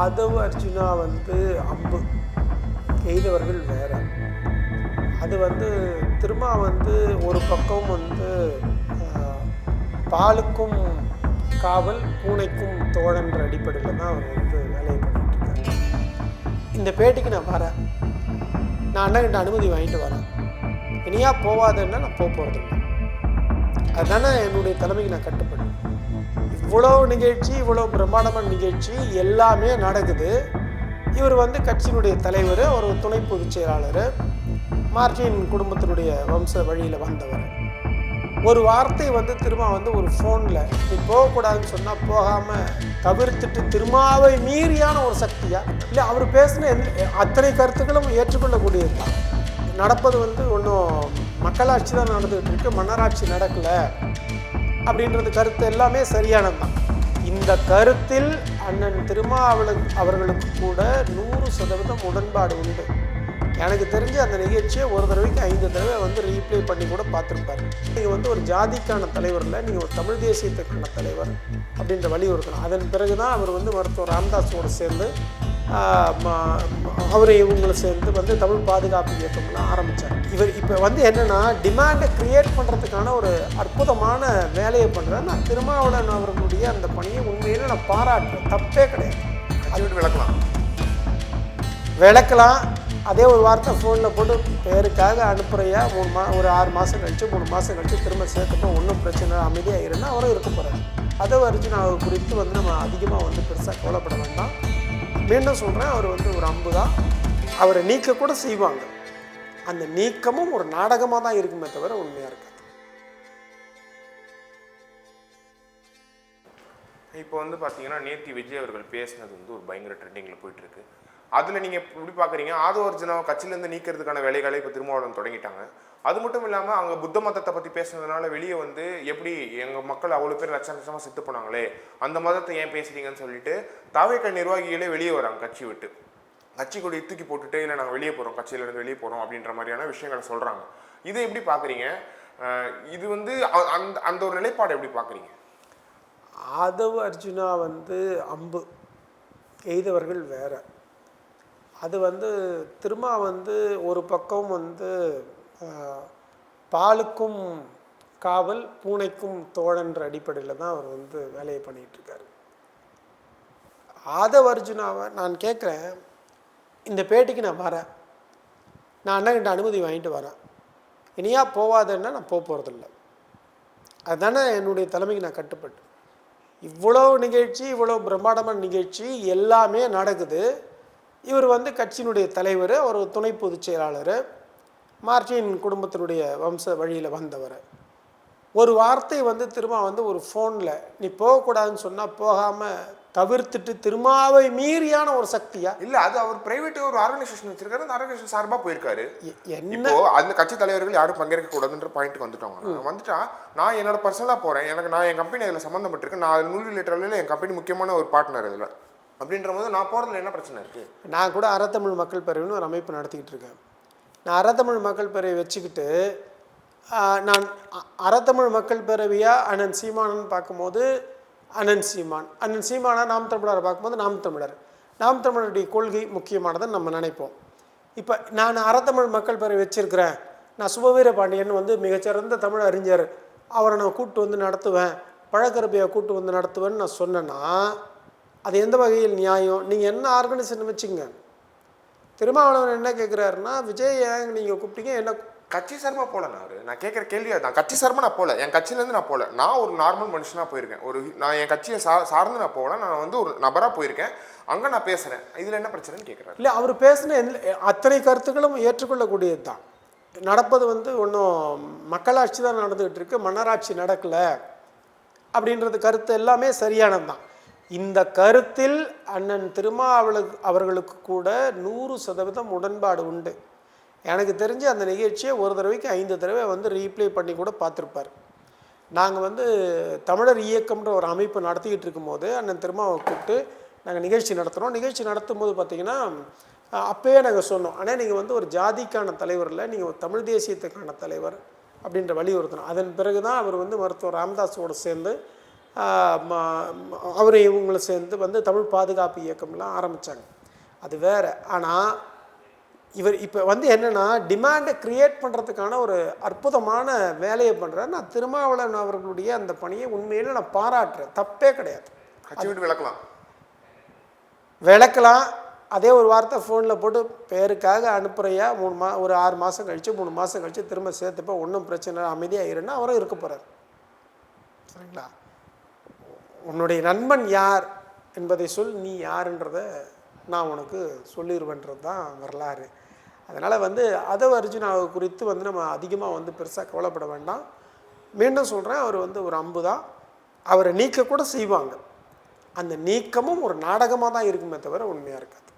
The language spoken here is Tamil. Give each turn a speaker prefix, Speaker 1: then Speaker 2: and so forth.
Speaker 1: ஆதவ் அர்ஜுனா அம்பு எய்தவர்கள் வேற. அது திரும்ப ஒரு பக்கம் பாலுக்கும் காவல் பூனைக்கும் தோழன்ற அடிப்படையில் தான் அவர் வேலையை பண்ணிட்டு இருக்காரு. இந்த பேட்டிக்கு நான் வரேன், நான் அண்ணன்கிட்ட அனுமதி வாங்கிட்டு வரேன், இனியா போவாதுன்னா நான் போகிறது இல்லை. அதுதானே என்னுடைய தலைமைக்கு நான் கட்டுப்படும். இவ்வளோ நிகழ்ச்சி, இவ்வளோ பிரம்மாண்டமான நிகழ்ச்சி எல்லாமே நடக்குது. இவர் கட்சியினுடைய தலைவர், ஒரு துணை பொதுச் செயலாளர், மார்டின் குடும்பத்தினுடைய வம்ச வழியில் வந்தவர். ஒரு வார்த்தை திரும்ப ஒரு ஃபோனில் நீ போகக்கூடாதுன்னு சொன்னால் போகாமல் தவிர்த்துட்டு திருமாவை மீறியான ஒரு சக்தியா இல்லை? அவர் பேசின அத்தனை கருத்துக்களும் ஏற்றுக்கொள்ளக்கூடியது தான். நடப்பது ஒன்றும் மக்களாட்சி தான் நடந்துகிட்டு இருக்கு, மன்னராட்சி நடக்கலை அப்படின்றது கருத்து எல்லாமே சரியானது தான். இந்த கருத்தில் அண்ணன் அவர்களுக்கு கூட 100% உடன்பாடு உண்டு. எனக்கு தெரிஞ்சு அந்த நிகழ்ச்சியை ஒரு தடவைக்கு 5 தடவை ரீப்ளே பண்ணி கூட பார்த்துருப்பார். நீங்கள் ஒரு ஜாதிக்கான தலைவர் இல்லை, நீங்கள் ஒரு தமிழ் தேசியத்துக்கான தலைவர் அப்படின்ற வலியுறுத்தணும். அதன் பிறகு தான் அவர் மருத்துவர் ராமதாஸோடு சேர்ந்து அவரை இவங்களை சேர்ந்து தமிழ் பாதுகாப்பு இயக்கம்லாம் ஆரம்பித்தார். இவர் இப்போ என்னென்னா டிமாண்டை க்ரியேட் பண்ணுறதுக்கான ஒரு அற்புதமான வேலையை பண்ணுறேன். நான் திருமாவளவன் அவர்களுடைய அந்த பணியை உண்மையிலே நான் பாராட்டுறேன், தப்பே கிடையாது. அது விளக்கலாம். அதே ஒரு வார்த்தை ஃபோனில் போட்டு பேருக்காக அனுப்புகிறையா, ஒரு 6 மாதம் கழிச்சு 3 மாதம் கழிச்சு திரும்ப சேர்த்துட்டோம், ஒன்றும் பிரச்சனை, அமைதியாக இருந்தால் அவரும் இருக்க போகிறார். அதை வரைக்கும் நான் அவர் குறித்து நம்ம அதிகமாக பெருசாக கவலைப்பட வேண்டாம். மீண்டும் சொல்கிறேன், அவர் ஒரு அம்பு தான். அவரை நீக்க கூட செய்வாங்க. அந்த நீக்கமும் ஒரு நாடகமாக தான் இருக்குமே தவிர உண்மையாக இருக்காது.
Speaker 2: இப்போ பார்த்தீங்கன்னா நேத்தி விஜய் அவர்கள் பேசினது ஒரு பயங்கர ட்ரெண்டிங்கில் போயிட்டுருக்கு. அதில் நீங்கள் எப்படி பார்க்குறீங்க? ஆதவ் அர்ஜுனாவை கட்சியிலேருந்து நீக்கிறதுக்கான வேலைகளை இப்போ திருமாவளவன் தொடங்கிட்டாங்க. அது மட்டும் இல்லாமல் அவங்க புத்த மதத்தை பற்றி பேசுனதுனால வெளியே எப்படி எங்கள் மக்கள் அவ்வளோ பேர் லட்சமாக செத்து போனாங்களே, அந்த மதத்தை ஏன் பேசுறீங்கன்னு சொல்லிட்டு தாவேக நிர்வாகிகளே வெளியே வராங்க கட்சி விட்டு. கட்சி கூட தூக்கி போட்டுட்டு இல்லை நாங்கள் வெளியே போகிறோம், கட்சியிலேருந்து வெளியே போகிறோம் அப்படின்ற மாதிரியான விஷயங்களை சொல்கிறாங்க. இதை எப்படி பார்க்குறீங்க? இது அந்த ஒரு நிலைப்பாடு எப்படி பார்க்குறீங்க?
Speaker 1: ஆதவ் அர்ஜுனா அம்பு எய்தவர்கள் வேற. அது திரும்ப ஒரு பக்கம் பாலுக்கும் காவல் பூனைக்கும் தோழன்ற அடிப்படையில் தான் அவர் வேலையை பண்ணிகிட்ருக்காரு. ஆதவ் அர்ஜுனாவை நான் கேட்குறேன், இந்த பேட்டிக்கு நான் வரேன், நான் அண்ணன்கிட்ட அனுமதி வாங்கிட்டு வரேன், இனியா போவாதுன்னா நான் போகிறதில்ல. அதுதானே என்னுடைய தலைமைக்கு நான் கட்டுப்பட்டு. இவ்வளோ நிகழ்ச்சி, இவ்வளோ பிரம்மாண்டமான நிகழ்ச்சி எல்லாமே நடக்குது. இவர் கட்சியினுடைய தலைவர், ஒரு துணை பொதுச் செயலாளர், மார்டின் குடும்பத்தினுடைய வம்ச வழியில் வந்தவர். ஒரு வார்த்தை திரும்ப ஒரு ஃபோனில் நீ போகக்கூடாதுன்னு சொன்னால் போகாமல் தவிர்த்துட்டு திருமாவை மீறியான ஒரு சக்தியா
Speaker 2: இல்லை? அது அவர் பிரைவேட் ஒரு ஆர்கனைசேஷன் வச்சிருக்காரு, அந்த ஆர்கனைசேஷன் சார்பாக போயிருக்காரு. என்ன அந்த கட்சி தலைவர்கள் யாரும் பங்கேற்க கூடாதுன்ற பாயிண்ட்டுக்கு வந்துட்டா நான் என்னோட பர்சனலாக போகிறேன், நான் என் கம்பெனி அதில் சம்மந்தப்பட்டிருக்கேன், நான் 100 லிட்டரில் என் கம்பெனி முக்கியமான ஒரு பார்ட்னர் இதில் அப்படின்ற போது நான் போகிறதுல என்ன பிரச்சனை இருக்குது?
Speaker 1: நான் கூட அறத்தமிழ் மக்கள் பேரவைன்னு ஒரு அமைப்பு நடத்திக்கிட்டு இருக்கேன். நான் அறத்தமிழ் மக்கள் பேரவை வச்சுக்கிட்டு நான் அறத்தமிழ் மக்கள் பேரவையாக அண்ணன் சீமானன் பார்க்கும்போது அண்ணன் சீமானா நாம் தமிழரை பார்க்கும்போது நாம் தமிழருடைய கொள்கை முக்கியமானதுன்னு நம்ம நினைப்போம். இப்போ நான் அறத்தமிழ் மக்கள் பேரவை வச்சுருக்கிறேன், நான் சுபவீர பாண்டியன் மிகச்சிறந்த தமிழ் அறிஞர், அவரை நான் கூப்பிட்டு நடத்துவேன், பழக்கரப்பையை கூப்பிட்டு நடத்துவேன்னு நான் சொன்னேன்னா அது எந்த வகையில் நியாயம்? நீங்கள் என்ன ஆர்கனைசேஷன் வச்சுங்க. திருமாவளவன் என்ன கேட்குறாருன்னா, விஜய் ஏன் நீங்கள் கூப்பிட்டீங்க, என்ன
Speaker 2: கட்சி சார்பாக போகல? நான் கேட்குற கேள்வி அதுதான். கட்சி சார்பாக நான் போகல, என் கட்சியிலேருந்து நான் போகல, நான் ஒரு நார்மல் மனுஷனாக போயிருக்கேன். நான் என் கட்சியை சார்ந்து நான் போகல, நான் ஒரு நபராக போயிருக்கேன், அங்கே நான் பேசுகிறேன். இதில் என்ன பிரச்சனைன்னு கேட்குறேன்.
Speaker 1: இல்லை, அவர் பேசின அத்தனை கருத்துக்களும் ஏற்றுக்கொள்ளக்கூடியது தான். நடப்பது ஒன்றும் மக்களாட்சி தான் நடந்துகிட்டு இருக்கு, மன்னராட்சி நடக்கலை அப்படின்றது கருத்து எல்லாமே சரியானது தான். இந்த கருத்தில் அண்ணன் அவர்களுக்கு கூட 100% உடன்பாடு உண்டு. எனக்கு தெரிஞ்சு அந்த நிகழ்ச்சியை ஒரு தடவைக்கு 5 தடவை ரீப்ளே பண்ணி கூட பார்த்துருப்பார். நாங்கள் தமிழர் இயக்கம்ன்ற ஒரு அமைப்பு நடத்திக்கிட்டு இருக்கும்போது அண்ணன் திருமாவை கூப்பிட்டு நாங்கள் நிகழ்ச்சி நடத்துகிறோம். நிகழ்ச்சி நடத்தும் போது பார்த்திங்கன்னா அப்போயே நாங்கள் சொன்னோம், ஆனால் நீங்கள் ஒரு ஜாதிக்கான தலைவர் இல்லை, நீங்கள் ஒரு தமிழ் தேசியத்துக்கான தலைவர் அப்படின்ற வலியுறுத்தணும். அதன் பிறகு தான் அவர் மருத்துவர் ராமதாஸோடு சேர்ந்து அவர் இவங்களை சேர்ந்து வந்து தமிழ் பாதுகாப்பு இயக்கம்லாம் ஆரம்பித்தாங்க. அது வேறு. ஆனால் இவர் இப்போ வந்து என்னென்னா டிமாண்டை க்ரியேட் பண்ணுறதுக்கான ஒரு அற்புதமான வேலையை பண்ணுறாரு. நான் திருமாவளவன் அவர்களுடைய அந்த பணியை உண்மையில் நான் பாராட்டுறேன், தப்பே கிடையாது. விளக்கலாம். அதே ஒரு வார்த்தை ஃபோனில் போட்டு பேருக்காக அனுப்புகிறையா, ஒரு 6 மாதம் கழித்து 3 மாதம் கழித்து திரும்ப சேர்த்துப்போ ஒன்றும் பிரச்சனை இல்லை, அமைதியாக இருன்னா அவரும் இருக்க போகிறார். சரிங்களா? உன்னுடைய நண்பன் யார் என்பதை சொல், நீ யாருன்றதை நான் உனக்கு சொல்லிடுவேன்றது தான் வரலாறு. அதனால் வந்து அதவ் அர்ஜுனாவை குறித்து வந்து நம்ம அதிகமாக வந்து பெருசாக கவலைப்பட வேண்டாம். மீண்டும் சொல்கிறேன், அவர் வந்து ஒரு அம்பு தான். அவரை நீக்க கூட செய்வாங்க. அந்த நீக்கமும் ஒரு நாடகமாக தான் இருக்குமே தவிர உண்மையாக இருக்காது.